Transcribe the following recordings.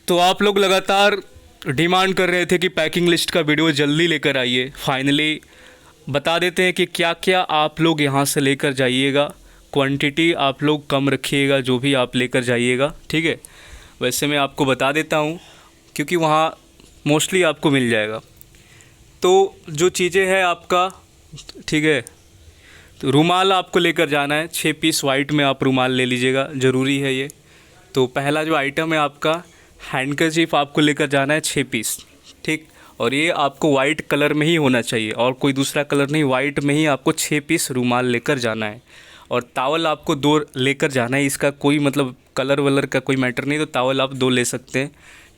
तो आप लोग लगातार डिमांड कर रहे थे कि पैकिंग लिस्ट का वीडियो जल्दी लेकर आइए। फाइनली बता देते हैं कि क्या क्या आप लोग यहाँ से लेकर जाइएगा। क्वांटिटी आप लोग कम रखिएगा जो भी आप लेकर जाइएगा, ठीक है। वैसे मैं आपको बता देता हूँ क्योंकि वहाँ मोस्टली आपको मिल जाएगा। तो जो चीज़ें हैं आपका, ठीक है, तो रुमाल आपको लेकर जाना है 6 पीस वाइट में आप रुमाल ले लीजिएगा, ज़रूरी है ये। तो पहला जो आइटम है आपका हैंडकरचीफ आपको लेकर जाना है 6 पीस, ठीक। और ये आपको वाइट कलर में ही होना चाहिए और कोई दूसरा कलर नहीं, वाइट में ही आपको 6 पीस रुमाल लेकर जाना है। और तावल आपको 2 लेकर जाना है, इसका कोई मतलब कलर वलर का कोई मैटर नहीं, तो तावल आप 2 ले सकते हैं,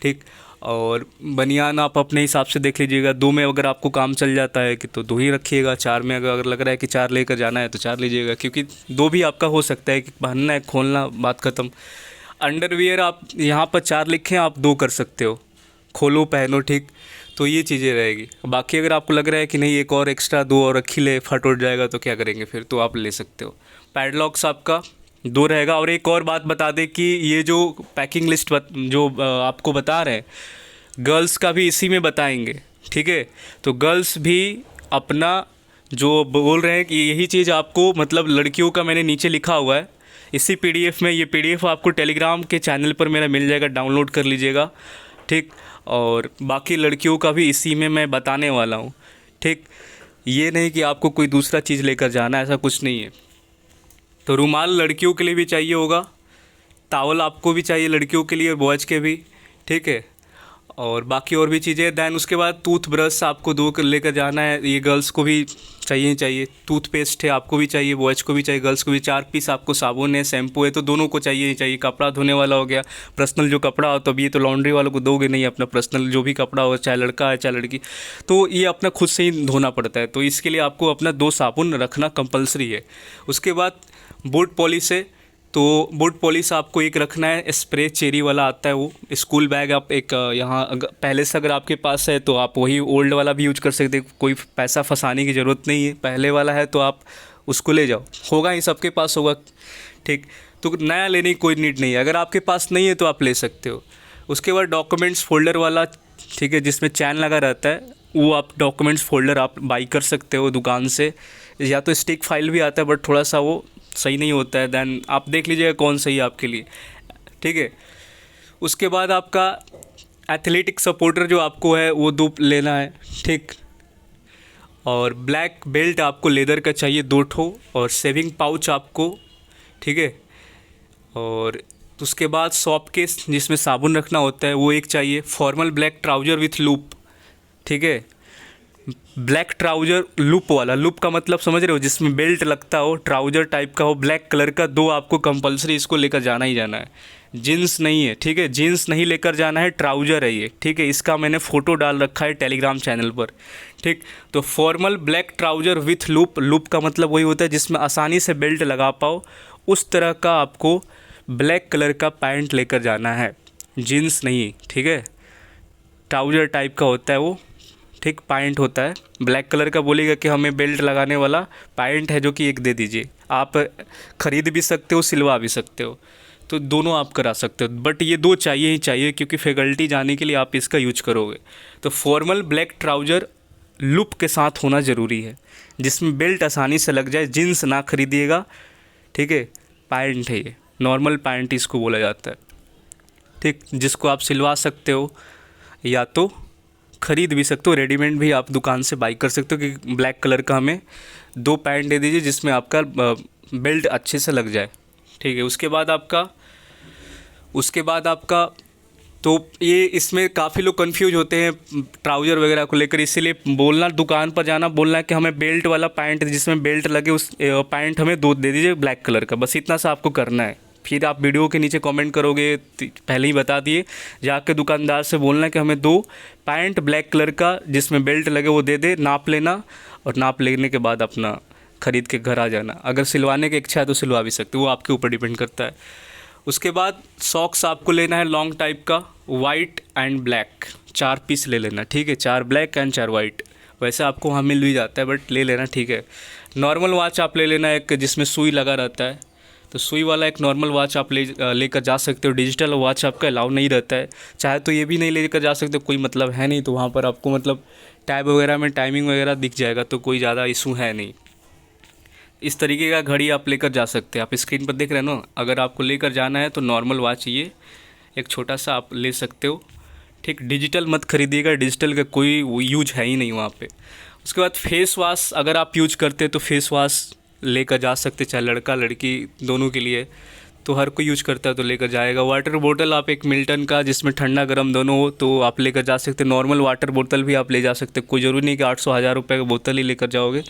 ठीक। और बनियान आप अपने हिसाब से देख लीजिएगा, 2 में अगर आपको काम चल जाता है कि तो 2 ही रखिएगा, 4 में अगर लग रहा है कि 4 लेकर जाना है तो 4 लीजिएगा, क्योंकि 2 भी आपका हो सकता है कि पहनना है खोलना बात ख़त्म। अंडरवियर आप यहाँ पर 4 लिखे हैं, आप 2 कर सकते हो, खोलो पहनो, ठीक। तो ये चीज़ें रहेगी। बाकी अगर आपको लग रहा है कि नहीं एक और एक्स्ट्रा 2 और रख ही ले, फट उठ जाएगा तो क्या करेंगे फिर, तो आप ले सकते हो। पैडलॉक्स आपका 2 रहेगा। और एक और बात बता दें कि ये जो पैकिंग लिस्ट जो आपको बता रहे हैं, गर्ल्स का भी इसी में बताएंगे, ठीक है। तो गर्ल्स भी अपना जो बोल रहे हैं कि यही चीज़ आपको मतलब लड़कियों का मैंने नीचे लिखा हुआ है इसी पीडीएफ में। ये पीडीएफ आपको टेलीग्राम के चैनल पर मेरा मिल जाएगा, डाउनलोड कर लीजिएगा, ठीक। और बाकी लड़कियों का भी इसी में मैं बताने वाला हूँ, ठीक। ये नहीं कि आपको कोई दूसरा चीज़ लेकर जाना है, ऐसा कुछ नहीं है। तो रुमाल लड़कियों के लिए भी चाहिए होगा, तावल आपको भी चाहिए लड़कियों के लिए और बॉयज़ के भी, ठीक है। और बाकी और भी चीज़ें। दैन उसके बाद टूथ ब्रश आपको 2 लेकर जाना है, ये गर्ल्स को भी चाहिए चाहिए। टूथपेस्ट है आपको भी चाहिए, बॉयज़ को भी चाहिए, गर्ल्स को भी। 4 पीस आपको साबुन है, शैम्पू है, तो दोनों को चाहिए ही चाहिए। कपड़ा धोने वाला हो गया, पर्सनल जो कपड़ा हो, तो अब ये तो लॉन्ड्री वालों को दोगे नहीं, अपना पर्सनल जो भी कपड़ा हो, चाहे लड़का है चाहे लड़की, तो ये अपना खुद से ही धोना पड़ता है। तो इसके लिए आपको अपना 2 साबुन रखना कंपलसरी है। उसके बाद बूट पॉलिश है, तो बूट पॉलिश आपको एक रखना है, स्प्रे चेरी वाला आता है वो। स्कूल बैग आप एक यहाँ पहले से अगर आपके पास है तो आप वही ओल्ड वाला भी यूज कर सकते हैं, कोई पैसा फंसाने की ज़रूरत नहीं है। पहले वाला है तो आप उसको ले जाओ, होगा ही सबके पास होगा, ठीक। तो नया लेने की कोई नीड नहीं है, अगर आपके पास नहीं है तो आप ले सकते हो। उसके बाद डॉक्यूमेंट्स फोल्डर वाला, ठीक है, जिसमें चैन लगा रहता है, वो आप डॉक्यूमेंट्स फोल्डर आप बाई कर सकते हो दुकान से। या तो स्टिक फाइल भी आता है बट थोड़ा सा वो सही नहीं होता है, दैन आप देख लीजिएगा कौन सही है आपके लिए, ठीक है। उसके बाद आपका एथलेटिक सपोर्टर जो आपको है वो 2 लेना है, ठीक। और ब्लैक बेल्ट आपको लेदर का चाहिए 2 ठो, और सेविंग पाउच आपको, ठीक है। और उसके बाद सॉप केस जिसमें साबुन रखना होता है वो एक चाहिए। Formal black trouser with loop, ठीक है। ब्लैक ट्राउज़र लूप वाला, लूप का मतलब समझ रहे हो, जिसमें बेल्ट लगता हो, ट्राउज़र टाइप का हो, ब्लैक कलर का, 2 आपको कंपलसरी इसको लेकर जाना ही जाना है। जीन्स नहीं है, ठीक है, जीन्स नहीं लेकर जाना है, ट्राउज़र है ये, ठीक है। इसका मैंने फ़ोटो डाल रखा है टेलीग्राम चैनल पर, ठीक। तो formal black trouser with loop, loop का मतलब वही होता है जिसमें आसानी से बेल्ट लगा पाओ, उस तरह का आपको ब्लैक कलर का पैंट लेकर जाना है, जीन्स नहीं, ठीक है। ट्राउज़र टाइप का होता है वो, ठीक, पैंट होता है ब्लैक कलर का। बोलेगा कि हमें बेल्ट लगाने वाला पैंट है जो कि एक दे दीजिए, आप ख़रीद भी सकते हो, सिलवा भी सकते हो, तो दोनों आप करा सकते हो, बट ये 2 चाहिए ही चाहिए क्योंकि फैकल्टी जाने के लिए आप इसका यूज करोगे। तो फॉर्मल ब्लैक ट्राउज़र लूप के साथ होना ज़रूरी है, जिसमें बेल्ट आसानी से लग जाए। जीन्स ना खरीदिएगा, ठीक है, पैंट है ये, नॉर्मल पैंट इसको बोला जाता है, ठीक, जिसको आप सिलवा सकते हो या तो ख़रीद भी सकते हो, रेडीमेड भी आप दुकान से बाई कर सकते हो। कि ब्लैक कलर का हमें 2 पैंट दे दीजिए जिसमें आपका बेल्ट अच्छे से लग जाए, ठीक है। उसके बाद आपका तो ये इसमें काफ़ी लोग कंफ्यूज होते हैं ट्राउज़र वगैरह को लेकर, इसीलिए बोलना, दुकान पर जाना, बोलना कि हमें बेल्ट वाला पैंट जिसमें बेल्ट लगे उस पैंट हमें 2 दे दीजिए ब्लैक कलर का, बस इतना सा आपको करना है। फिर आप वीडियो के नीचे कमेंट करोगे, पहले ही बता दिए, जाके दुकानदार से बोलना कि हमें 2 पैंट ब्लैक कलर का जिसमें बेल्ट लगे वो दे दे, नाप लेना, और नाप लेने के बाद अपना ख़रीद के घर आ जाना। अगर सिलवाने की इच्छा है तो सिलवा भी सकते हो, वो आपके ऊपर डिपेंड करता है। उसके बाद सॉक्स आपको लेना है लॉन्ग टाइप का, वाइट एंड ब्लैक, 4 पीस ले लेना, ठीक है, 4 ब्लैक एंड 4 वाइट। वैसे आपको वहाँ मिल भी जाता है बट ले लेना, ठीक है। नॉर्मल वॉच आप ले लेना एक जिसमें सुई लगा रहता है, तो सुई वाला एक नॉर्मल वॉच आप लेकर जा सकते हो। डिजिटल वॉच आपका अलाउ नहीं रहता है, चाहे तो ये भी नहीं लेकर जा सकते, कोई मतलब है नहीं। तो वहाँ पर आपको मतलब टैब वगैरह में टाइमिंग वगैरह दिख जाएगा, तो कोई ज़्यादा इशू है नहीं। इस तरीके का घड़ी आप लेकर जा सकते हैं। आप स्क्रीन पर देख रहे हैं ना, अगर आपको लेकर जाना है तो नॉर्मल वॉच ये एक छोटा सा आप ले सकते हो, ठीक। डिजिटल मत खरीदिएगा, डिजिटल का कोई यूज है ही नहीं वहाँ पे। उसके बाद फेस वॉश अगर आप यूज करते हैं तो फेस वॉश लेकर जा सकते, चाहे लड़का लड़की दोनों के लिए, तो हर कोई यूज करता है तो लेकर जाएगा। वाटर बोतल आप एक मिल्टन का जिसमें ठंडा गर्म दोनों हो तो आप लेकर जा सकते हैं। नॉर्मल वाटर बोतल भी आप ले जा सकते हैं, कोई ज़रूरी नहीं कि 800-1000 रुपये का बोतल ही लेकर जाओगे।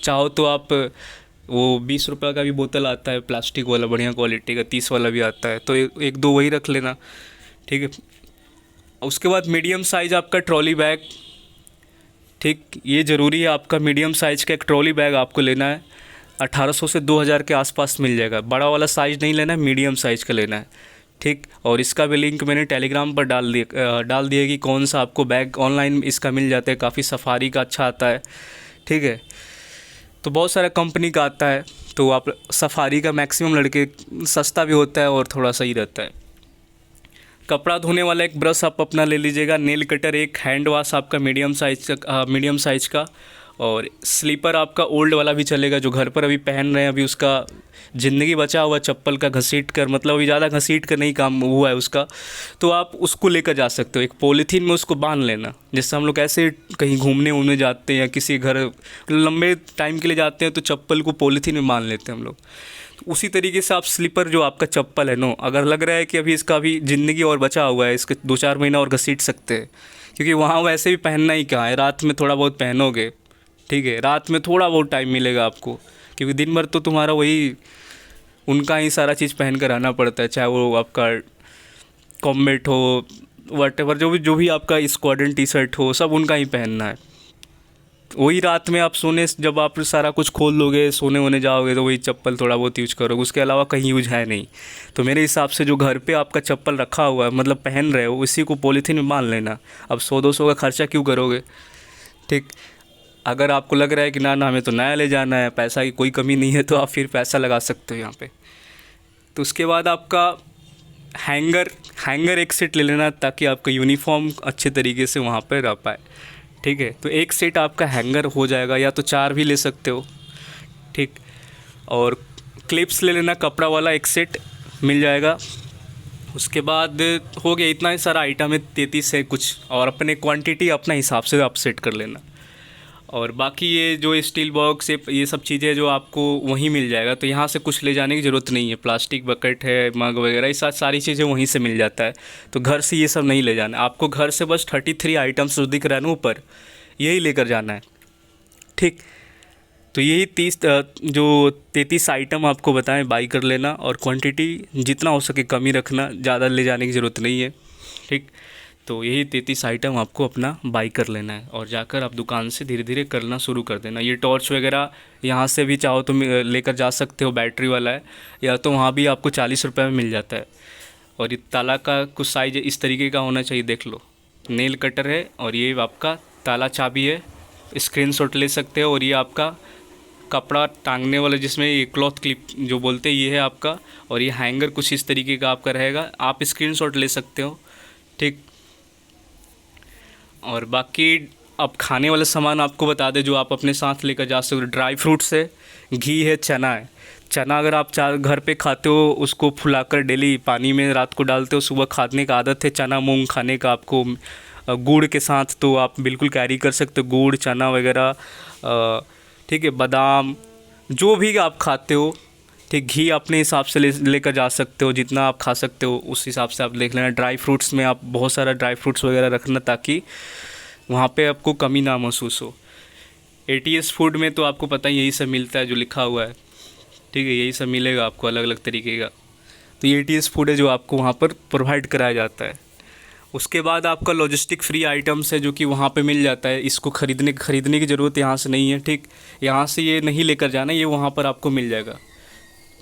चाहो तो आप वो 20 रुपये का भी बोतल आता है प्लास्टिक वाला, बढ़िया क्वालिटी का, 30 वाला भी आता है, तो एक दो वही रख लेना, ठीक है। उसके बाद मीडियम साइज़ आपका ट्रॉली बैग, ठीक, ये ज़रूरी है आपका मीडियम साइज़ का एक ट्रॉली बैग आपको लेना है। 1800 से 2000 के आसपास मिल जाएगा। बड़ा वाला साइज़ नहीं लेना है, मीडियम साइज़ का लेना है, ठीक। और इसका भी लिंक मैंने टेलीग्राम पर डाल दिया कि कौन सा आपको बैग ऑनलाइन इसका मिल जाता है। काफ़ी सफारी का अच्छा आता है, ठीक है। तो बहुत सारा कंपनी का आता है, तो आप सफारी का मैक्सिमम लड़के सस्ता भी होता है और थोड़ा सही रहता है। कपड़ा धोने वाला एक ब्रश आप अपना ले लीजिएगा। नेल कटर एक, हैंड वॉश आपका मीडियम साइज़ का, और स्लीपर आपका ओल्ड वाला भी चलेगा, जो घर पर अभी पहन रहे हैं, अभी उसका ज़िंदगी बचा हुआ चप्पल का घसीट कर, मतलब अभी ज़्यादा घसीट कर नहीं काम हुआ है उसका, तो आप उसको लेकर जा सकते हो। एक पॉलीथीन में उसको बांध लेना, जिससे हम लोग ऐसे कहीं घूमने जाते हैं या किसी घर लंबे टाइम के लिए जाते हैं तो चप्पल को पॉलीथीन में बांध लेते हैं हम लोग। तो उसी तरीके से आप स्लीपर जो आपका चप्पल है नो, अगर लग रहा है कि अभी इसका भी ज़िंदगी और बचा हुआ है, इसके 2-4 महीना और घसीट सकते हैं, क्योंकि वहाँ वैसे भी पहनना ही कहाँ है, रात में थोड़ा बहुत पहनोगे, ठीक है। रात में थोड़ा बहुत टाइम मिलेगा आपको, क्योंकि दिन भर तो तुम्हारा वही उनका ही सारा चीज़ पहन कर आना पड़ता है, चाहे वो आपका कॉम्बैट हो, वटेवर, जो भी आपका स्क्वाड्रन टी शर्ट हो, सब उनका ही पहनना है। वही रात में आप जब आप सारा कुछ खोल लोगे, सोने होने जाओगे, तो वही चप्पल थोड़ा बहुत यूज करोगे, उसके अलावा कहीं यूज है नहीं। तो मेरे हिसाब से जो घर पे आपका चप्पल रखा हुआ है, मतलब पहन रहे हो, उसी को पॉलीथीन में बांध लेना। अब 100-200 का खर्चा क्यों करोगे, ठीक। अगर आपको लग रहा है कि ना हमें तो नया ले जाना है, पैसा की कोई कमी नहीं है, तो आप फिर पैसा लगा सकते हो यहाँ पे। तो उसके बाद आपका हैंगर एक सेट ले लेना, ताकि आपका यूनिफॉर्म अच्छे तरीके से वहाँ पर रह पाए, ठीक है। तो एक सेट आपका हैंगर हो जाएगा, या तो 4 भी ले सकते हो, ठीक। और क्लिप्स ले लेना, कपड़ा वाला एक सेट मिल जाएगा। उसके बाद हो गया, इतना ही सारा आइटम है, 33 है कुछ, और अपने क्वांटिटी अपना हिसाब से आप सेट कर लेना। और बाकी ये जो स्टील बॉक्स, ये सब चीज़ें जो आपको वहीं मिल जाएगा, तो यहाँ से कुछ ले जाने की ज़रूरत नहीं है। प्लास्टिक बकेट है, मग वगैरह, ये सारी चीज़ें वहीं से मिल जाता है, तो घर से ये सब नहीं ले जाना। आपको घर से बस 33 आइटम्स जो दिख रहा है ना ऊपर, यही लेकर जाना है, ठीक। तो यही 33 आइटम आपको बताएं, बाई कर लेना, और क्वांटिटी जितना हो सके कम ही रखना, ज़्यादा ले जाने की ज़रूरत नहीं है, ठीक। तो यही 33 आइटम आपको अपना बाई कर लेना है, और जाकर आप दुकान से धीरे धीरे करना शुरू कर देना। ये टॉर्च वगैरह यहाँ से भी चाहो तो लेकर जा सकते हो, बैटरी वाला है, या तो वहाँ भी आपको 40 रुपये में मिल जाता है। और ये ताला का कुछ साइज इस तरीके का होना चाहिए, देख लो। नेल कटर है, और ये आपका ताला चाबी है, स्क्रीनशॉट ले सकते हो। और ये आपका कपड़ा टांगने वाला, जिसमें ये क्लॉथ क्लिप जो बोलते हैं, ये है आपका। और ये हैंगर कुछ इस तरीके का आपका रहेगा, आप स्क्रीनशॉट ले सकते हो, ठीक। और बाकी अब खाने वाला सामान आपको बता दें, जो आप अपने साथ लेकर जा सकते हो। ड्राई फ्रूट्स है, घी है, चना है। चना अगर आप घर पे खाते हो, उसको फुलाकर डेली पानी में रात को डालते हो, सुबह खाने का आदत है चना मूंग खाने का आपको गुड़ के साथ, तो आप बिल्कुल कैरी कर सकते हो, गुड़ चना वगैरह, ठीक है। बादाम, जो भी आप खाते हो, ठीक। घी अपने हिसाब से लेकर जा सकते हो, जितना आप खा सकते हो उस हिसाब से आप देख लेना। ड्राई फ्रूट्स में आप बहुत सारा ड्राई फ्रूट्स वगैरह रखना, ताकि वहाँ पे आपको कमी ना महसूस हो। ATS फूड में तो आपको पता ही यही सब मिलता है जो लिखा हुआ है, ठीक है, यही सब मिलेगा आपको अलग अलग तरीके का। तो ये ATS फूड है जो आपको वहाँ पर प्रोवाइड कराया जाता है। उसके बाद आपका लॉजिस्टिक फ्री आइटम्स है, जो कि वहाँ पे मिल जाता है। इसको खरीदने की ज़रूरत यहाँ से नहीं है, ठीक। यहाँ से ये नहीं लेकर जाना, ये वहाँ पर आपको मिल जाएगा,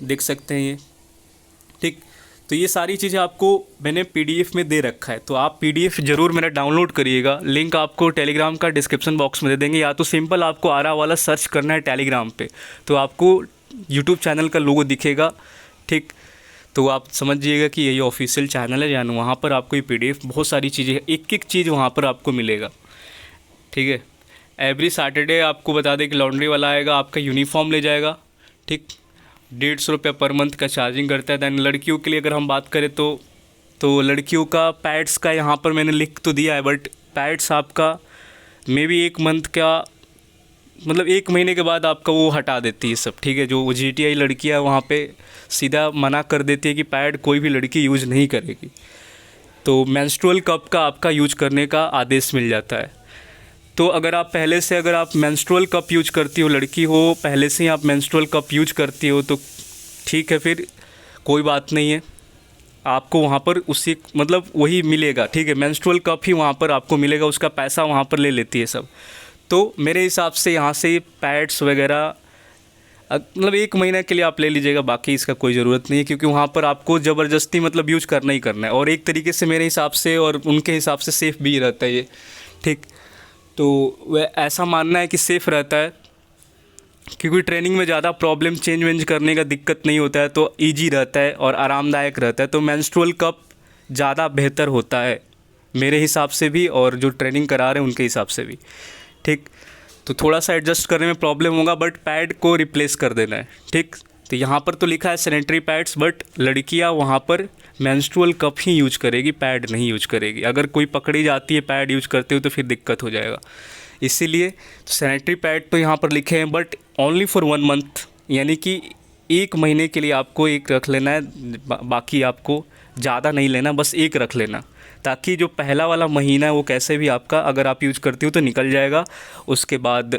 देख सकते हैं ये, ठीक। तो ये सारी चीज़ें आपको मैंने PDF में दे रखा है, तो आप PDF ज़रूर मेरा डाउनलोड करिएगा। लिंक आपको टेलीग्राम का डिस्क्रिप्शन बॉक्स में दे देंगे, या तो सिंपल आपको आरा वाला सर्च करना है टेलीग्राम पे, तो आपको यूट्यूब चैनल का लोगो दिखेगा, ठीक। तो आप समझिएगा कि यही ऑफिशियल चैनल है जान, वहाँ पर आपको ये PDF बहुत सारी चीज़ें, एक एक चीज़ वहाँ पर आपको मिलेगा। ठीक है। एवरी सैटरडे आपको बता दें कि लॉन्ड्री वाला आएगा, आपका यूनिफॉर्म ले जाएगा। ठीक। 150 रुपये पर मंथ का चार्जिंग करता है। दैन लड़कियों के लिए अगर हम बात करें तो लड़कियों का पैड्स का यहाँ पर मैंने लिख तो दिया है, बट पैड्स आपका मे बी 1 मंथ का, मतलब 1 महीने के बाद आपका वो हटा देती है सब। ठीक है। जो GTI लड़कियाँ वहाँ पे सीधा मना कर देती है कि पैड कोई भी लड़की यूज़ नहीं करेगी। तो मेंस्ट्रुअल कप का आपका यूज करने का आदेश मिल जाता है। तो अगर आप पहले से अगर आप मेंस्ट्रुअल कप यूज करती हो, लड़की हो, पहले से ही आप मेंस्ट्रुअल कप यूज करती हो तो ठीक है, फिर कोई बात नहीं है, आपको वहाँ पर उसी मतलब वही मिलेगा। ठीक है। मेंस्ट्रुअल कप ही वहाँ पर आपको मिलेगा, उसका पैसा वहाँ पर ले लेती है सब। तो मेरे हिसाब से यहाँ से पैड्स वगैरह मतलब 1 महीने के लिए आप ले लीजिएगा, बाकी इसका कोई ज़रूरत नहीं है, क्योंकि वहाँ पर आपको ज़बरदस्ती मतलब यूज करना ही करना है। और एक तरीके से मेरे हिसाब से और उनके हिसाब से सेफ़ भी रहता है ये। ठीक। तो वह ऐसा मानना है कि सेफ़ रहता है, क्योंकि ट्रेनिंग में ज़्यादा प्रॉब्लम चेंज वेंज करने का दिक्कत नहीं होता है, तो ईजी रहता है और आरामदायक रहता है। तो मेंस्ट्रुअल कप ज़्यादा बेहतर होता है मेरे हिसाब से भी, और जो ट्रेनिंग करा रहे हैं उनके हिसाब से भी। ठीक। तो थोड़ा सा एडजस्ट करने में प्रॉब्लम होगा, बट पैड को रिप्लेस कर देना है। ठीक। तो यहाँ पर तो लिखा है सैनिटरी पैड्स, बट लड़कियाँ वहाँ पर मेंस्ट्रुअल कप ही यूज करेगी, पैड नहीं यूज करेगी। अगर कोई पकड़ी जाती है पैड यूज करते हो तो फिर दिक्कत हो जाएगा। इसीलिए सैनिटरी पैड तो यहाँ पर लिखे हैं, बट ओनली फॉर 1 मंथ, यानी कि 1 महीने के लिए आपको एक रख लेना है, बाकी आपको ज़्यादा नहीं लेना, बस एक रख लेना, ताकि जो पहला वाला महीना है वो कैसे भी आपका अगर आप यूज करती हो तो निकल जाएगा। उसके बाद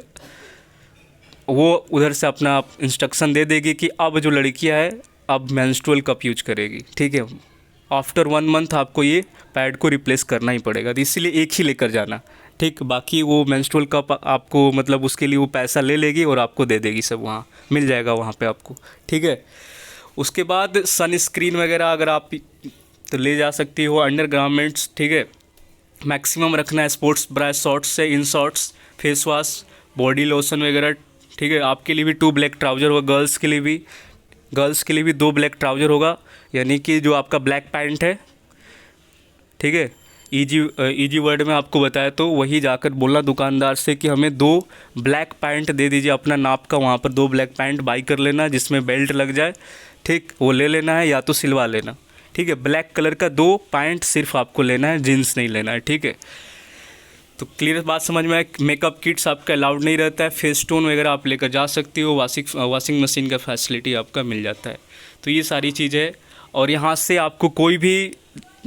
वो उधर से अपना इंस्ट्रक्शन दे देगी कि अब जो लड़कियां है अब मेंस्ट्रुअल कप यूज करेगी। ठीक है। आफ्टर 1 मंथ आपको ये पैड को रिप्लेस करना ही पड़ेगा, तो इसीलिए एक ही लेकर जाना। ठीक। बाकी वो मेंस्ट्रुअल कप आपको मतलब उसके लिए वो पैसा ले लेगी और आपको दे देगी, सब वहाँ मिल जाएगा वहाँ पे आपको। ठीक है। उसके बाद सनस्क्रीन वगैरह अगर आप तो ले जा सकती हो, अंडर गारमेंट्स। ठीक है। मैक्सिमम रखना है स्पोर्ट्स ब्रा, शॉर्ट्स से in shorts, face wash, body lotion वगैरह। ठीक है। आपके लिए भी 2 ब्लैक ट्राउज़र होगा, गर्ल्स के लिए भी 2 ब्लैक ट्राउज़र होगा, यानी कि जो आपका ब्लैक पैंट है। ठीक है। इजी वर्ड में आपको बताया तो वही जाकर बोलना दुकानदार से कि हमें 2 ब्लैक पैंट दे दीजिए, अपना नाप का वहाँ पर 2 ब्लैक पैंट बाई कर लेना जिसमें बेल्ट लग जाए। ठीक। वो ले लेना है या तो सिलवा लेना। ठीक है। ब्लैक कलर का 2 पैंट सिर्फ आपको लेना है, जीन्स नहीं लेना है। ठीक है। तो क्लियर बात समझ में आए। मेकअप किट्स आपका अलाउड नहीं रहता है, फेस टोन वगैरह आप लेकर जा सकती हो, वॉशिंग मशीन का फैसिलिटी आपका मिल जाता है। तो ये सारी चीज़ें है। और यहाँ से आपको कोई भी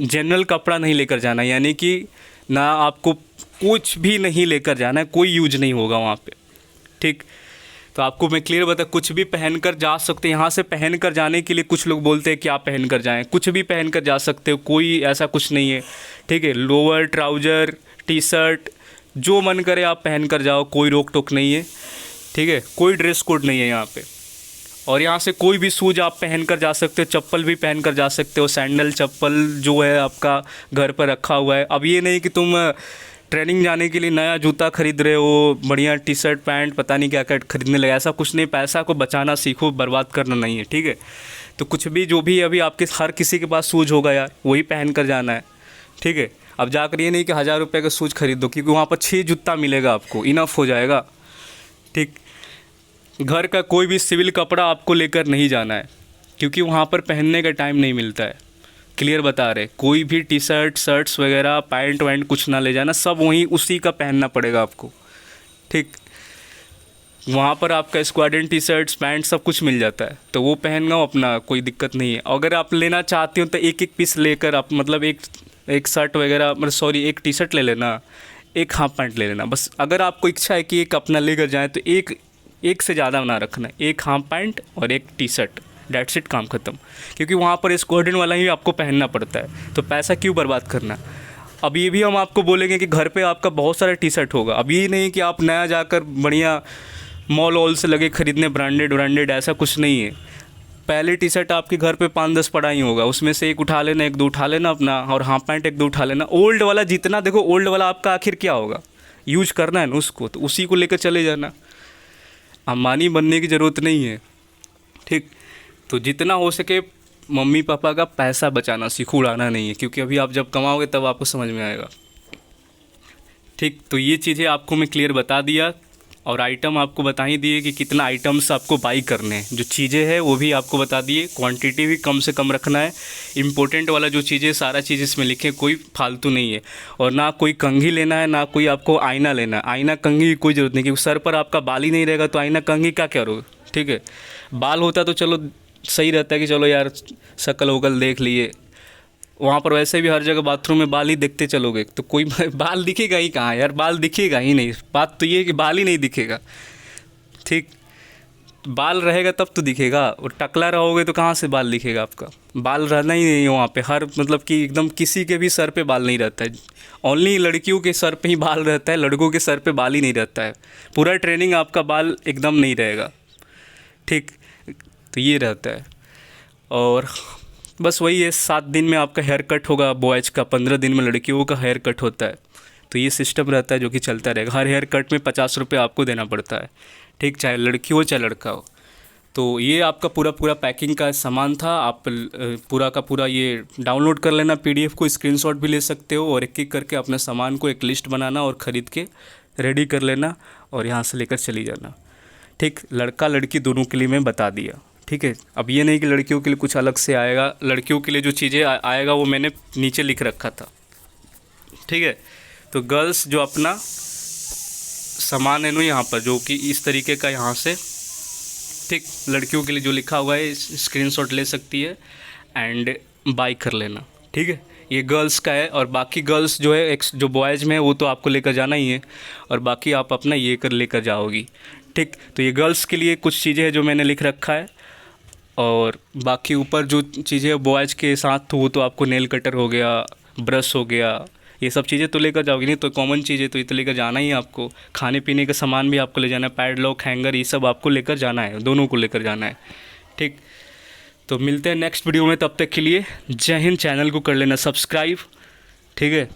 जनरल कपड़ा नहीं लेकर जाना, यानी कि ना आपको कुछ भी नहीं लेकर जाना है, कोई यूज नहीं होगा वहाँ पे। ठीक। तो आपको मैं क्लियर बता, कुछ भी पहन कर जा सकते हैं। यहाँ से पहन कर जाने के लिए कुछ लोग बोलते हैं कि आप पहन कर जाएं, कुछ भी पहन कर जा सकते हो, कोई ऐसा कुछ नहीं है। ठीक है। लोअर, ट्राउज़र, टी शर्ट, जो मन करे आप पहन कर जाओ, कोई रोक टोक नहीं है। ठीक है। कोई ड्रेस कोड नहीं है यहाँ पे। और यहाँ से कोई भी शूज़ आप पहन कर जा सकते हो, चप्पल भी पहन कर जा सकते हो, सैंडल चप्पल जो है आपका घर पर रखा हुआ है। अब ये नहीं कि तुम ट्रेनिंग जाने के लिए नया जूता खरीद रहे हो, बढ़िया टी शर्ट पैंट पता नहीं क्या क्या खरीदने लगा, ऐसा कुछ नहीं। पैसा को बचाना सीखो, बर्बाद करना नहीं है। ठीक है। तो कुछ भी जो भी अभी आपके हर किसी के पास शूज़ होगा यार, वही पहन कर जाना है। ठीक है। अब जाकर ये नहीं कि 1000 रुपये का शूज़ खरीद दो, क्योंकि वहाँ पर 6 जूता मिलेगा आपको, इनफ हो जाएगा। ठीक। घर का कोई भी सिविल कपड़ा आपको लेकर नहीं जाना है, क्योंकि वहाँ पर पहनने का टाइम नहीं मिलता है। क्लियर बता रहे, कोई भी टी शर्ट शर्ट्स वगैरह पैंट वैंट कुछ ना ले जाना, सब वहीं उसी का पहनना पड़ेगा आपको। ठीक। वहाँ पर आपका स्क्वाड्रन टी शर्ट्स पैंट सब कुछ मिल जाता है, तो वो पहन लो अपना, कोई दिक्कत नहीं है। अगर आप लेना चाहते हो तो एक एक पीस लेकर आप मतलब एक शर्ट वगैरह मतलब सॉरी एक टी शर्ट ले लेना, एक हाफ पैंट ले लेना बस। अगर आपको इच्छा है कि एक अपना लेकर जाएँ तो एक से ज़्यादा ना रखना, एक हाफ पैंट और एक टी शर्ट, डेट्स इट, काम ख़त्म। क्योंकि वहाँ पर स्क्वाड्रन वाला ही आपको पहनना पड़ता है, तो पैसा क्यों बर्बाद करना। अब ये भी हम आपको बोलेंगे कि घर पे आपका बहुत सारा टी शर्ट होगा। अब ये नहीं कि आप नया जाकर बढ़िया मॉल वॉल से लगे खरीदने ब्रांडेड, ऐसा कुछ नहीं है। पहले टी शर्ट आपके घर पे 5-10 पड़ा ही होगा, उसमें से एक उठा लेना, 1-2 उठा लेना अपना, और हाफ पैंट 1-2 उठा लेना। ओल्ड वाला जितना देखो, ओल्ड वाला आपका आखिर क्या होगा, यूज करना है ना उसको, तो उसी को लेकर चले जाना। अंबानी बनने की ज़रूरत नहीं है। ठीक। तो जितना हो सके मम्मी पापा का पैसा बचाना सीखो, उड़ाना नहीं है, क्योंकि अभी आप जब कमाओगे तब आपको समझ में आएगा। ठीक, तो ये चीज़ें आपको मैं क्लियर बता दिया, और आइटम आपको बता ही दिए कि कितना आइटम्स आपको बाई करने हैं। जो चीज़ें हैं वो भी आपको बता दिए, क्वांटिटी भी कम से कम रखना है। इम्पोर्टेंट वाला जो चीज़ें सारा चीज़ इसमें लिखे, कोई फालतू नहीं है। और ना कोई कंघी लेना है, ना कोई आपको आईना लेना है। आईना कंघी की कोई ज़रूरत नहीं, क्योंकि सर पर आपका बाल ही नहीं रहेगा तो आईना कंघी क्या करोगे। ठीक है, बाल होता तो चलो सही रहता है कि चलो यार शक्ल वकल देख लिए, वहाँ पर वैसे भी हर जगह बाथरूम में बाल ही देखते चलोगे तो कोई बाल दिखेगा ही कहाँ यार, बाल दिखेगा ही नहीं। बात तो ये है कि बाल ही नहीं दिखेगा। ठीक, बाल रहेगा तब तो दिखेगा, और टकला रहोगे तो कहाँ से बाल दिखेगा आपका। बाल रहना ही नहीं है वहाँ पे, हर मतलब कि एकदम किसी के भी सर पे बाल नहीं रहता है। ओनली लड़कियों के सर पे ही बाल रहता है, लड़कों के सर पे बाल ही नहीं रहता है। पूरा ट्रेनिंग आपका बाल एकदम नहीं रहेगा। ठीक, तो ये रहता है। और बस वही है, 7 दिन में आपका हेयर कट होगा बॉयज़ का, 15 दिन में लड़कियों का हेयर कट होता है। तो ये सिस्टम रहता है जो कि चलता रहेगा। हर हेयर कट में 50 रुपये आपको देना पड़ता है। ठीक, चाहे लड़की हो चाहे लड़का हो। तो ये आपका पूरा पैकिंग का सामान था। आप पूरा का पूरा ये डाउनलोड कर लेना PDF को, स्क्रीनशॉट भी ले सकते हो, और एक एक करके अपने सामान को एक लिस्ट बनाना और ख़रीद के रेडी कर लेना और यहाँ से लेकर चली जाना। ठीक, लड़का लड़की दोनों के लिए मैं बता दिया। ठीक है, अब ये नहीं कि लड़कियों के लिए कुछ अलग से आएगा। लड़कियों के लिए जो चीज़ें आएगा वो मैंने नीचे लिख रखा था। ठीक है, तो गर्ल्स जो अपना सामान है ना यहाँ पर, जो कि इस तरीके का यहाँ से, ठीक, लड़कियों के लिए जो लिखा हुआ है स्क्रीनशॉट ले सकती है एंड बाय कर लेना। ठीक है, ये गर्ल्स का है, और बाकी गर्ल्स जो है जो बॉयज़ में है वो तो आपको लेकर जाना ही है, और बाकी आप अपना ये कर लेकर जाओगी। ठीक, तो ये गर्ल्स के लिए कुछ चीज़ें हैं जो मैंने लिख रखा है, और बाकी ऊपर जो चीज़ें बॉयज़ के साथ तो वो तो आपको नेल कटर हो गया, ब्रश हो गया, ये सब चीज़ें तो लेकर जाओगी। नहीं तो कॉमन चीज़ें तो ये तो लेकर जाना ही है आपको। खाने पीने का सामान भी आपको ले जाना है, पैडलॉक, हैंगर, ये सब आपको लेकर जाना है, दोनों को लेकर जाना है। ठीक, तो मिलते हैं नेक्स्ट वीडियो में, तब तक के लिए जय हिंद। चैनल को कर लेना सब्सक्राइब। ठीक है।